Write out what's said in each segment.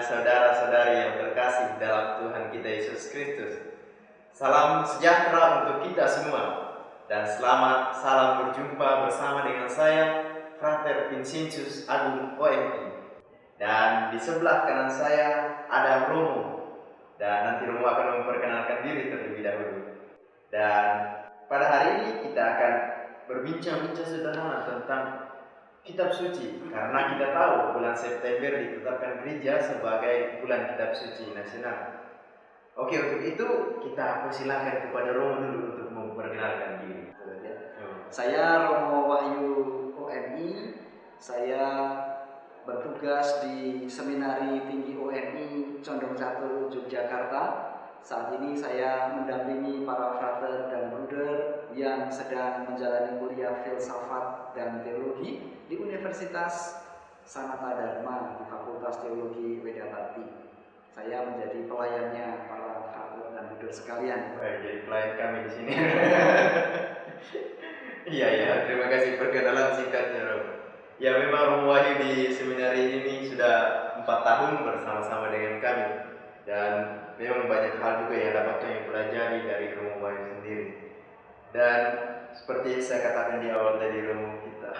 saudara-saudari yang terkasih dalam Tuhan kita Yesus Kristus. Salam sejahtera untuk kita semua dan selamat salam berjumpa bersama dengan saya, Frater Vincentius Agung OMP. Dan di sebelah kanan saya ada Romo, dan nanti Romo akan memperkenalkan diri terlebih dahulu. Dan pada hari ini kita akan berbincang-bincang sederhana tentang Kitab Suci, karena kita tahu bulan September ditetapkan gereja sebagai bulan Kitab Suci nasional. Oke, untuk itu kita persilahkan kepada Romo dulu untuk memperkenalkan diri. Saya Romo Wahyu OMI. Saya bertugas di Seminari Tinggi OMI Condong 1 Yogyakarta. Saat ini saya mendampingi para frater dan bruder yang sedang menjalani kuliah filsafat dan teologi di Universitas Sanata Dharma di Fakultas Teologi Weda Bakti. Saya menjadi pelayannya para frater dan bruder sekalian. Jadi pelayan kami di sini. Iya, terima kasih perkenalan singkatnya, Romo. Ya, memang Romo Wahyu di seminari ini sudah 4 tahun bersama-sama dengan kami, dan memang banyak hal juga yang dapat kami pelajari dari Romo Wahyu sendiri. Dan seperti saya katakan di awal tadi, Romo, kita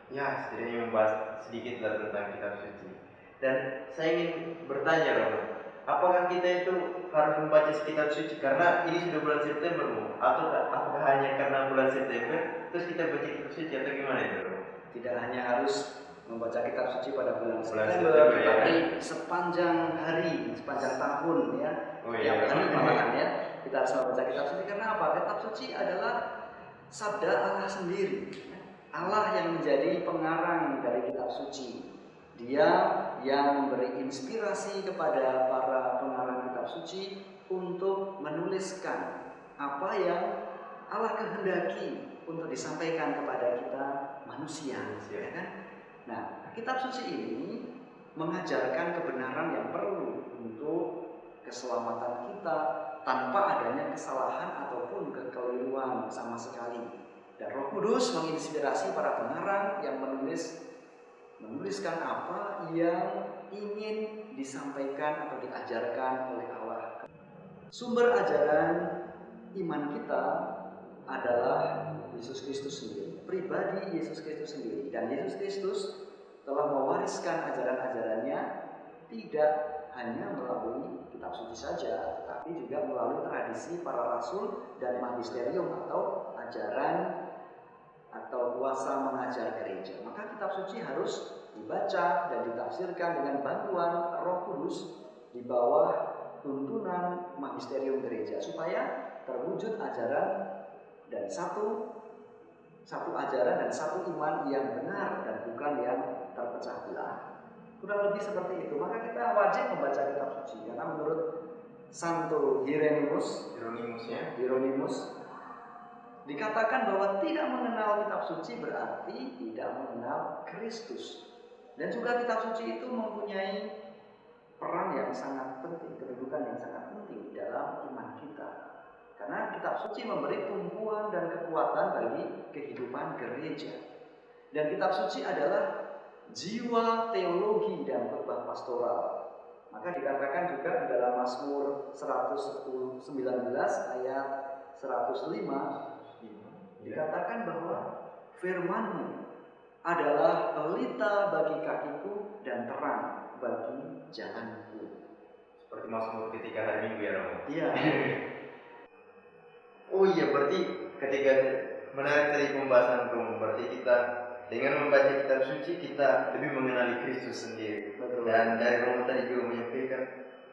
setidaknya membahas sedikitlah tentang Kitab Suci. Dan saya ingin bertanya, Romo, apakah kita itu harus membaca Kitab Suci karena ini sudah bulan September, Romo? Atau apakah hanya karena bulan September terus kita baca Kitab Suci, atau gimana itu, Romo? Tidak hanya harus membaca Kitab Suci pada bulan September, tetapi sepanjang hari, sepanjang tahun ya. Tiap hari malahan ya, kita harus membaca Kitab Suci. Karena apa? Kitab Suci adalah sabda Allah sendiri. Allah yang menjadi pengarang dari Kitab Suci. Dia yang memberi inspirasi kepada para pengarang Kitab Suci untuk menuliskan apa yang Allah kehendaki untuk disampaikan kepada kita manusia, ya kan? Nah, Kitab Suci ini mengajarkan kebenaran yang perlu untuk keselamatan kita tanpa adanya kesalahan ataupun kekeliruan sama sekali. Dan Roh Kudus menginspirasi para pengarang yang menuliskan apa yang ingin disampaikan atau diajarkan oleh Allah. Sumber ajaran iman kita adalah Yesus Kristus sendiri, pribadi Yesus Kristus sendiri. Dan Yesus Kristus telah mewariskan ajaran-ajarannya tidak hanya melalui Kitab Suci saja, tetapi juga melalui tradisi para rasul dan magisterium atau ajaran atau kuasa mengajar gereja. Maka Kitab Suci harus dibaca dan ditafsirkan dengan bantuan Roh Kudus di bawah tuntunan magisterium gereja supaya terwujud ajaran dan satu ajaran dan satu iman yang benar dan bukan yang terpecah belah. Kurang lebih seperti itu. Maka kita wajib membaca Kitab Suci karena menurut Santo Hieronymus dikatakan bahwa tidak mengenal Kitab Suci berarti tidak mengenal Kristus. Dan juga Kitab Suci itu mempunyai peran yang sangat penting, kedudukan yang sangat penting dalam iman kita. Karena Kitab Suci memberi tumpuan dan kekuatan bagi kehidupan gereja. Dan Kitab Suci adalah jiwa teologi dan khotbah pastoral. Maka dikatakan juga di dalam Mazmur 119 ayat 105 dikatakan bahwa firman-Mu adalah pelita bagi kakiku dan terang bagi jalanku. Seperti Mazmur ketika hari Minggu ya, Romo? Iya. Oh iya, berarti ketika menarik dari pembahasan Romo, berarti kita dengan membaca Kitab Suci kita lebih mengenali Kristus sendiri. Betul. Dan dari Romo tadi juga menyampaikan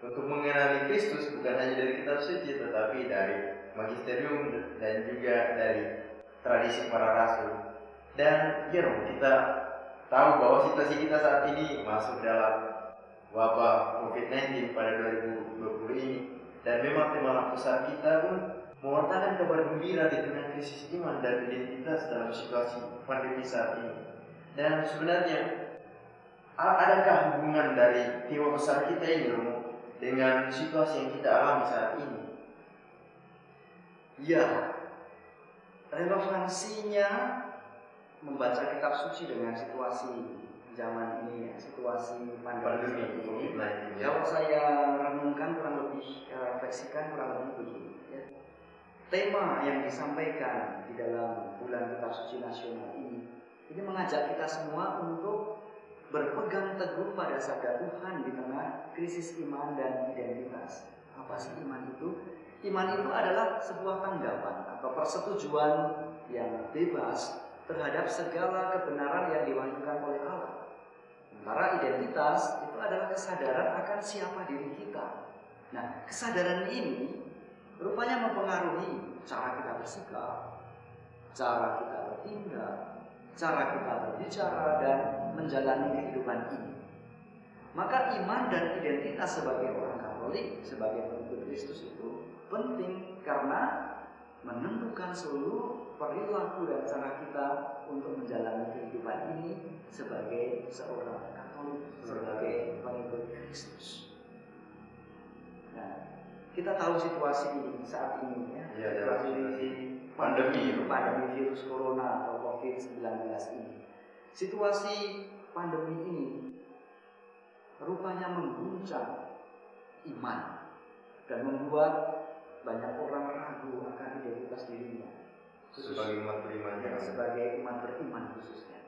untuk mengenali Kristus bukan hanya dari Kitab Suci, tetapi dari magisterium dan juga dari tradisi para rasul. Dan ya Romo, kita tahu bahwa situasi kita saat ini masuk dalam wabah COVID-19 pada 2020 ini, dan memang tema besar kita pun mewartakan kabar gembira di tengah krisis iman dan identitas dalam situasi pandemi saat ini. Dan sebenarnya adakah hubungan dari tema besar kita ini, Romo, dengan situasi yang kita alami saat ini? Ya, relevansinya membaca Kitab Suci dengan situasi zaman ini ya, situasi pandemi seperti ini. COVID-19 ya. Kalau saya renungkan kurang lebih, refleksikan kurang lebih begini ya. Tema yang disampaikan di dalam bulan Kitab Suci Nasional ini mengajak kita semua untuk berpegang teguh pada sabda Tuhan di tengah krisis iman dan identitas. Apa sih iman itu? Iman itu adalah sebuah tanggapan atau persetujuan yang bebas terhadap segala kebenaran yang diwahyukan oleh Allah. Sementara identitas itu adalah kesadaran akan siapa diri kita. Nah, kesadaran ini rupanya mempengaruhi cara kita bersikap, cara kita bertindak, cara kita berbicara dan menjalani kehidupan ini. Maka iman dan identitas sebagai orang Katolik, sebagai pengikut Kristus itu penting karena menentukan seluruh perilaku dan cara kita untuk menjalani kehidupan ini sebagai seorang Katolik, sebagai pengikut Kristus. Nah, kita tahu situasi ini saat ini ya, situasi pandemi virus corona atau COVID-19 ini. Situasi pandemi ini rupanya mengguncang iman dan membuat banyak orang ragu akan identitas dirinya sebagai umat beriman ya, sebagai umat beriman khususnya.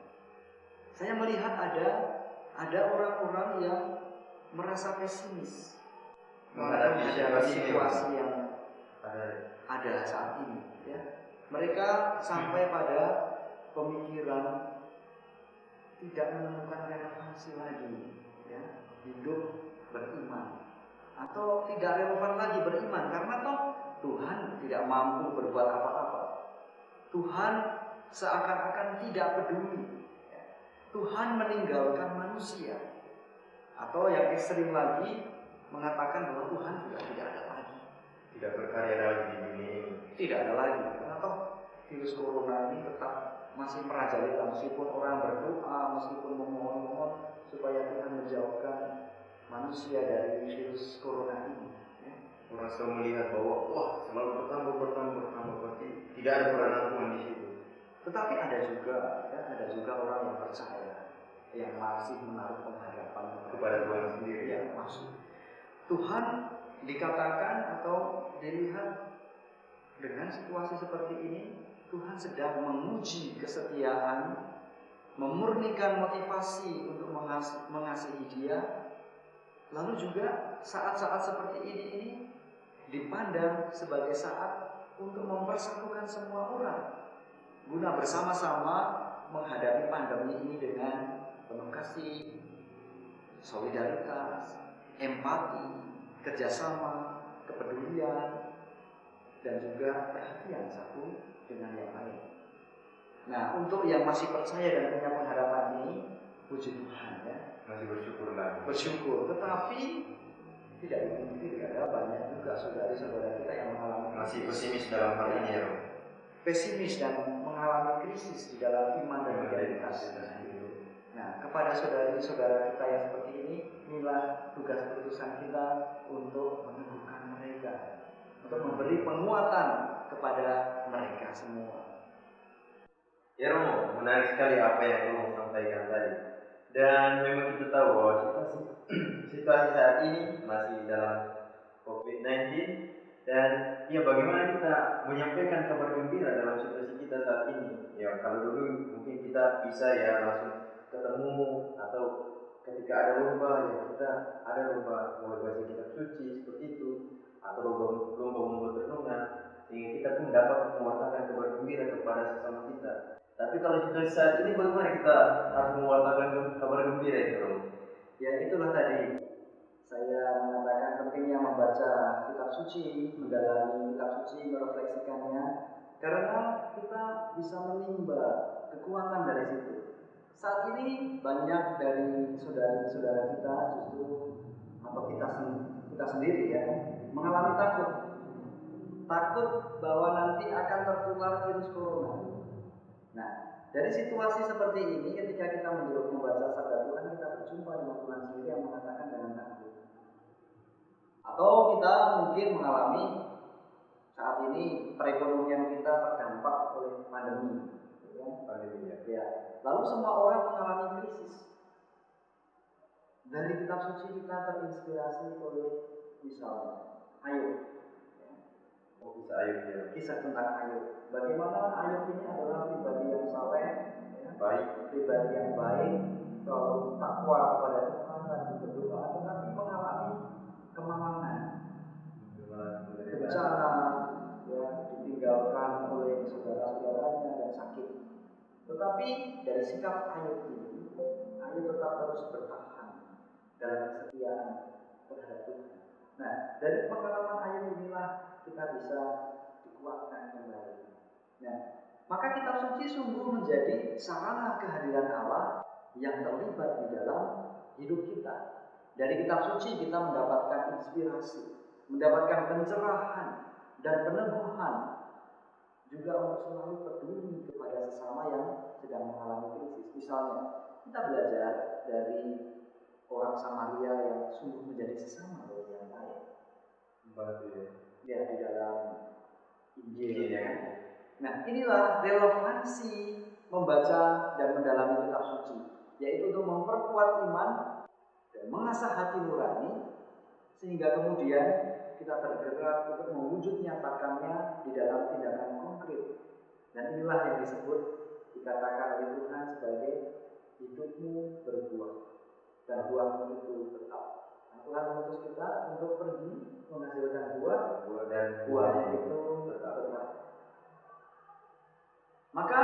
Saya melihat ada orang-orang yang merasa pesimis menghadapi situasi yang ada saat ini ya. Mereka sampai pada pemikiran tidak menemukan relevansi lagi ya, hidup beriman, atau tidak relevan lagi beriman karena toh Tuhan tidak mampu berbuat apa-apa. Tuhan seakan-akan tidak peduli. Tuhan meninggalkan manusia. Atau yang ekstrim lagi mengatakan bahwa Tuhan juga tidak ada lagi. Tidak berkarya lagi di dunia ini. Tidak ada lagi karena toh virus corona ini tetap masih merajalela meskipun orang berdoa, meskipun memohon-mohon supaya Tuhan menjauhkan manusia dari virus corona ini. Ya. Orang selalu melihat bahwa wah selalu bertambah berarti tidak ada peranan Tuhan di situ. Tetapi ada juga orang yang percaya, yang masih menaruh pengharapan kepada Tuhan sendiri. Ya, masuk. Tuhan dikatakan atau dilihat dengan situasi seperti ini, Tuhan sedang menguji kesetiaan, memurnikan motivasi untuk mengasihi Dia. Lalu juga saat-saat seperti ini dipandang sebagai saat untuk mempersatukan semua orang guna bersama-sama menghadapi pandemi ini dengan penuh kasih, solidaritas, empati, kerjasama, kepedulian, dan juga perhatian satu dengan yang lain. Nah, untuk yang masih percaya dan punya pengharapan ini, puji Tuhan ya. Masih bersyukurlah. Bersyukur, tetapi tidak dipungkiri ada banyak juga saudara-saudara kita yang mengalami masih pesimis dalam hal ini ya. Pesimis dan mengalami krisis di dalam iman dan identitas. Nah, kepada saudara-saudara kita yang seperti ini, inilah tugas perutusan kita untuk meneguhkan mereka, untuk memberi penguatan kepada mereka semua. Ya Romo, menarik sekali apa yang Romo sampaikan tadi. Dan memang kita tahu bahwa situasi saat ini masih dalam COVID-19 dan ya bagaimana kita menyampaikan kabar gembira dalam situasi kita saat ini. Ya kalau dulu mungkin kita bisa ya langsung ketemu atau ketika ada lomba ya kita ada lomba baca kitab suci seperti itu atau lomba membuat renungan sehingga kita pun dapat mewartakan kabar gembira kepada sesama kita. Tapi kalau situasi saat ini bagaimana kita harus mewartakan kabar gembira itu? Ya itulah tadi saya mengatakan pentingnya membaca kitab suci, mendalami kitab suci, merefleksikannya, karena kita bisa menimba kekuatan dari situ. Saat ini banyak dari saudara-saudara kita justru atau kita sendiri ya mengalami takut bahwa nanti akan tertular virus corona. Nah, dari situasi seperti ini, ketika kita membaca sabda Tuhan, kita berjumpa dengan Tuhan sendiri yang mengatakan jangan takut. Atau kita mungkin mengalami saat ini perekonomian kita terdampak oleh pandemi, ya. Pandemi ya. Ya. Lalu semua orang mengalami krisis. Dari kitab suci kita terinspirasi oleh misalnya Ayub. Oh, bisa Ayub ya. Kisah tentang Ayub. Bagaimana Ayub ini adalah pribadi yang saleh, ya, Baik. pribadi yang baik, selalu takwa kepada Tuhan, rajin berdoa, tetapi mengalami kemalangan, bencana, ya, ditinggalkan oleh saudara-saudaranya dan sakit. Tetapi dari sikap Ayub ini, Ayub tetap terus bertahan dalam kesetiaan terhadap Tuhan. Nah, dari pengalaman Ayub inilah kita bisa dikuatkan kembali. Nah, maka kitab suci sungguh menjadi sarana kehadiran Allah yang terlibat di dalam hidup kita. Dari kitab suci kita mendapatkan inspirasi, mendapatkan pencerahan dan peneguhan, juga untuk selalu peduli kepada sesama yang sedang mengalami krisis. Misalnya, kita belajar dari orang Samaria yang sungguh menjadi sesama bagi yang lain. Ya, di dalam Injil. Ya. Nah, inilah relevansi membaca dan mendalami kitab suci, yaitu untuk memperkuat iman dan mengasah hati nurani, sehingga kemudian kita tergerak untuk mewujud nyatakannya di dalam tindakan konkret. Dan inilah yang disebut, dikatakan oleh Tuhan sebagai hidupmu berbuah dan buahmu itu tetap. Nah, Tuhan mengutus kita untuk pergi menghasilkan buah dan buahnya itu tetap. Maka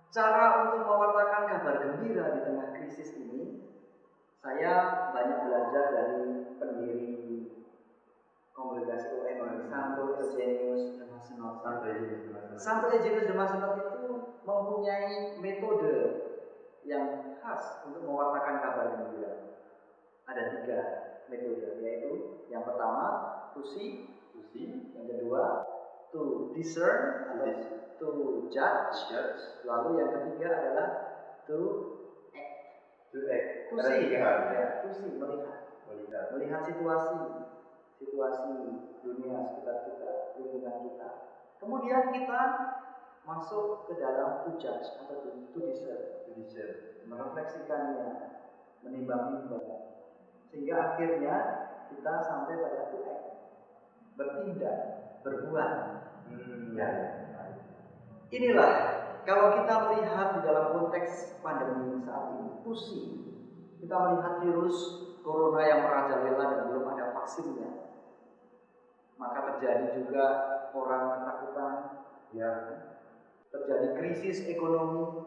cara untuk mewartakan kabar gembira di tengah krisis ini, saya banyak belajar dari pendiri kongregasi OM, Santo Eugenius de Mazenod. Santo Eugenius de Mazenod itu mempunyai metode yang khas untuk mewartakan kabar gembira. Ada 3 metode, yaitu yang pertama to see, yang kedua to discern atau to judge, lalu yang ketiga adalah to act. To see, ya, to see, melihat situasi dunia sekitar kita, lingkungan kita. Kemudian kita masuk ke dalam to judge atau to discern, merefleksikannya, menimbang-nimbang, sehingga akhirnya kita sampai pada to act, bertindak, berbuat. Inilah kalau kita melihat di dalam konteks pandemi saat ini, kita melihat virus corona yang merajalela dan belum ada vaksinnya, maka terjadi juga orang ketakutan, ya, terjadi krisis ekonomi,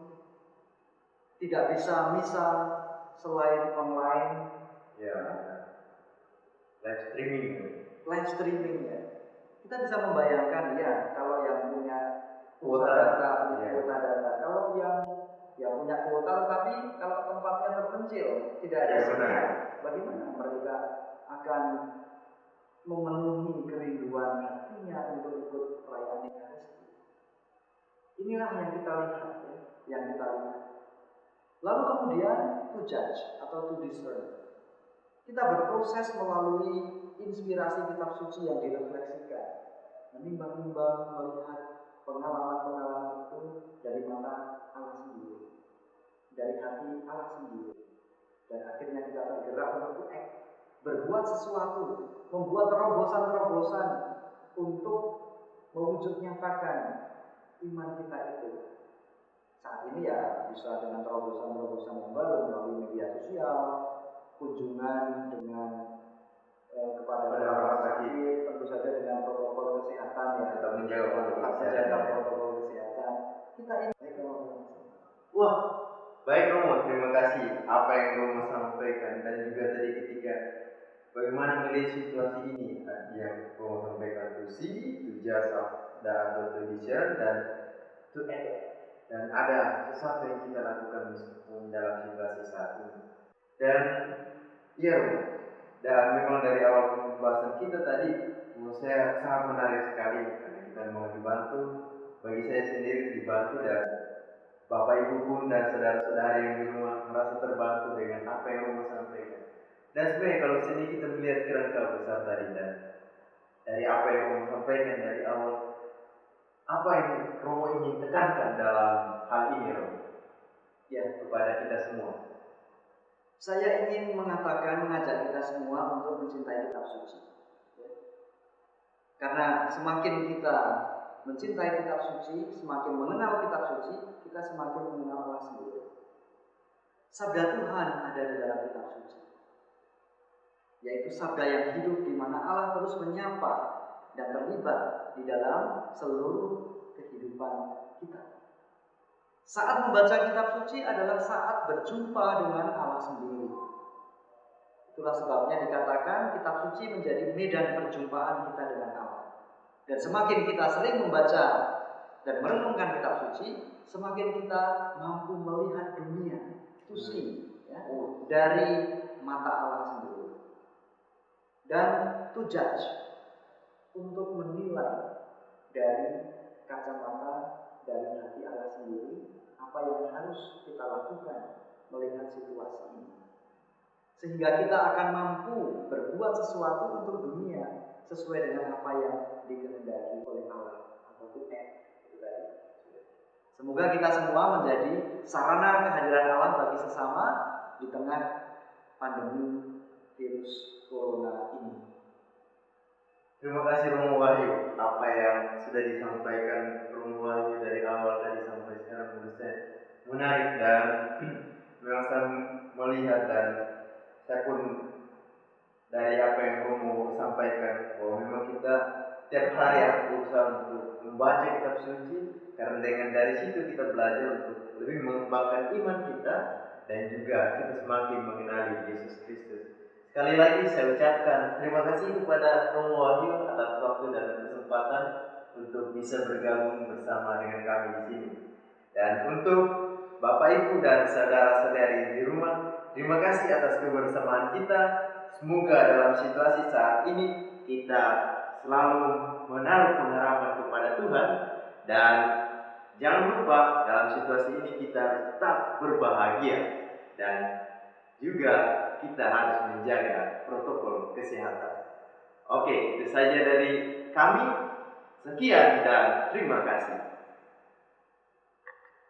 tidak bisa misa selain online, ya, live streaming ya. Kita bisa membayangkan, ya, kalau yang punya kuota data, kalau yang punya kuota tapi kalau tempatnya terpencil, tidak ada sinyal, bagaimana mereka akan memenuhi kerinduan hatinya untuk ikut perayaan Ekaristi? Inilah yang kita lihat, Lalu kemudian to judge atau to discern. Kita berproses melalui inspirasi kitab suci yang direfleksikan, menimbang-nimbang, melihat pengalaman-pengalaman itu dari mata Allah sendiri, dari hati Allah sendiri, dan akhirnya kita tergerak untuk berbuat sesuatu, membuat terobosan-terobosan untuk mewujud nyatakan iman kita itu. Saat ini ya bisa dengan terobosan-terobosan yang baru melalui media sosial, kunjungan dengan kepada orang sakit, tentu saja dengan protokol kesehatan, ya, tetap menjaga protokol kesehatan. Kita ini wah, baik Romo, terima kasih apa yang Romo sampaikan, dan juga tadi ketika bagaimana melihat situasi ini yang Romo sampaikan, to see, to judge, atau to discern, dan to act. Dan ada sesuatu yang kita lakukan meskipun dalam situasi saat ini. Dan iya Romo, dan memang dari awal pembahasan kita tadi, menurut saya sangat menarik sekali karena kita mau dibantu. Bagi saya sendiri dibantu, dan Bapak Ibu pun dan saudara-saudara yang di rumah merasa terbantu dengan apa yang Romo sampaikan. Dan sebenarnya kalau sini kita melihat kerangka besar tadi, dan dari apa yang Romo sampaikan dari awal, apa yang Romo ingin tekankan dalam hal ini, Romo? Ya, kepada kita semua. Saya ingin mengajak kita semua untuk mencintai kitab suci. Karena semakin kita mencintai kitab suci, semakin mengenal kitab suci, kita semakin mengenal Allah sendiri. Sabda Tuhan ada di dalam kitab suci, yaitu sabda yang hidup di mana Allah terus menyapa dan terlibat di dalam seluruh kehidupan kita. Saat membaca kitab suci adalah saat berjumpa dengan Allah sendiri. Itulah sebabnya dikatakan kitab suci menjadi medan perjumpaan kita dengan Allah. Dan semakin kita sering membaca dan merenungkan kitab suci, semakin kita mampu melihat dunia dari mata Allah sendiri. Dan to judge, untuk menilai dari kacamata dari hati Allah sendiri apa yang harus kita lakukan melihat situasi ini, sehingga kita akan mampu berbuat sesuatu untuk dunia sesuai dengan apa yang dikehendaki oleh Allah atau Tuhan. Semoga kita semua menjadi sarana kehadiran Allah bagi sesama di tengah pandemi virus corona ini. Terima kasih Romo Wahyu, apa yang sudah disampaikan Romo Wahyu dari awal tadi sampai sekarang menurut saya menarik, dan memang saya melihat dan saya pun dari apa yang Romo sampaikan bahwa memang kita tiap hari harus berusaha untuk membaca kitab suci, karena dengan dari situ kita belajar untuk lebih mengembangkan iman kita dan juga kita semakin mengenali Yesus Kristus. Sekali lagi saya ucapkan terima kasih kepada Romo Wahyu atas waktu dan kesempatan untuk bisa bergabung bersama dengan kami di sini. Dan untuk Bapak Ibu dan saudara-saudari di rumah, terima kasih atas kebersamaan kita. Semoga dalam situasi saat ini kita selalu menaruh pengharapan kepada Tuhan, dan jangan lupa dalam situasi ini kita tetap berbahagia, dan juga kita harus menjaga protokol kesehatan. Oke, itu saja dari kami. Sekian dan terima kasih.